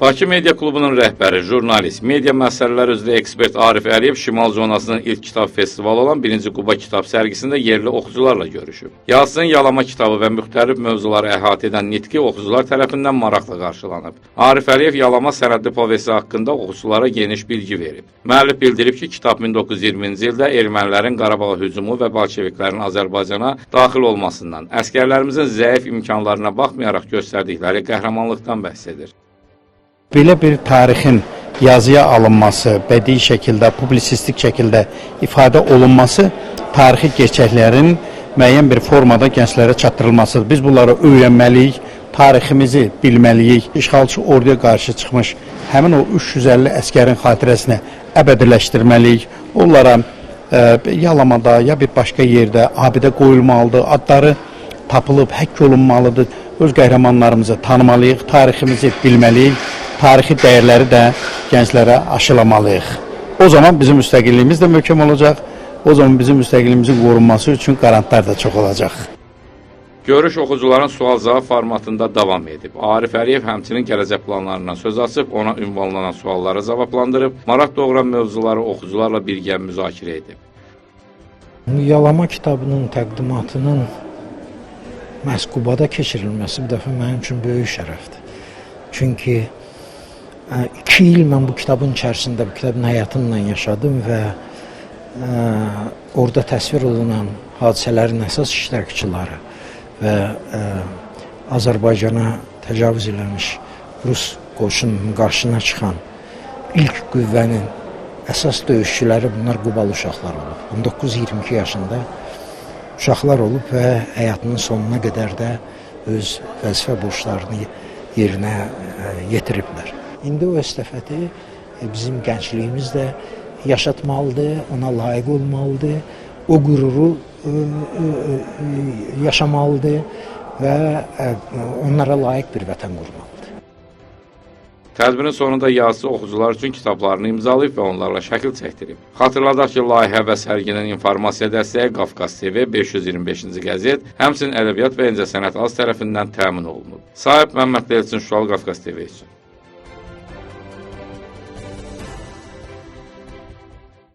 Bakı Media Klubunun rəhbəri, jurnalist, media məsələləri üzrə ekspert Arif Əliyev Şimal zonasının ilk kitab festivalı olan 1-ci Quba kitab sərgisində yerli oxucularla görüşüb. Yazsın Yalama kitabı və müxtəlif mövzuları əhatə edən nitqi oxucular tərəfindən maraqla qarşılanıb. Arif Əliyev Yalama sənədli povesti haqqında oxuculara geniş bilgi verib. Müəllif bildirib ki, kitab 1920-ci ildə ermənilərin Qarabağa hücumu və bolşeviklərin Azərbaycana daxil olmasından, əskərlərimizin zəif imkanlarına baxmayaraq göstərdikləri qəhrəmanlıqdan bəhs edir. Belə bir tarixin yazıya alınması, bədii şəkildə, publisistik şəkildə ifadə olunması tarixi gerçəklərin müəyyən bir formada gənclərə çatdırılmasıdır. Biz bunları öyrənməliyik, tariximizi bilməliyik. İşğalçı orduya qarşı çıxmış həmin o 350 əskərin xatirəsini əbədiləşdirməliyik. Onlara Yalamada ya bir başqa yerdə abidə qoyulmalıdır, adları tapılıb, həkk olunmalıdır. Öz qəhrəmanlarımızı tanımalıyıq, tariximizi bilməliyik. Tarixi dəyərləri də gənclərə aşılamalıyıq. O zaman bizim müstəqilliyimiz də möhkəm olacaq. O zaman bizim müstəqilliyimizin qorunması üçün qarantlar da çox olacaq. Görüş oxucuların sual-cavab formatında davam edib. Arif Əliyev həmçinin gələcək planlarından söz açıb, ona ünvanlanan sualları cavablandırıb, maraq doğuran mövzuları oxucularla birgə müzakirə edib. Yalama kitabının təqdimatının məhz Qubada keçirilməsi bir dəfə mənim üçün böyük şərəfdir. Çünki 2 il mən bu kitabın içərisində, bu kitabın həyatınla yaşadım və orada təsvir olunan hadisələrin əsas iştirakçıları və Azərbaycana təcavüz eləmiş Rus qoşununun qarşısına çıxan ilk qüvvənin əsas döyüşçüləri bunlar Qubalı uşaqlar olub. 19-22 yaşında uşaqlar olub və həyatının sonuna qədər də öz vəzifə borclarını yerinə yetiriblər. İndi o estafeti bizim gəncliyimiz də yaşatmalıdır, ona layiq olmalıdır, o qüruru yaşamalıdır və onlara layiq bir vətən qurmalıdır. Tədbirin sonunda yazıcı oxucular üçün kitablarını imzalayıb və onlarla şəkil çəkdirib. Xatırladaq ki, layihə və sərginin informasiya dəstəyi Qafqaz TV 525-ci qəzet, həmçinin Ədəbiyyat və İncəsənət Az tərəfindən təmin olunub. Sahib Məmməd Elçin, Şual Qafqaz TV üçün.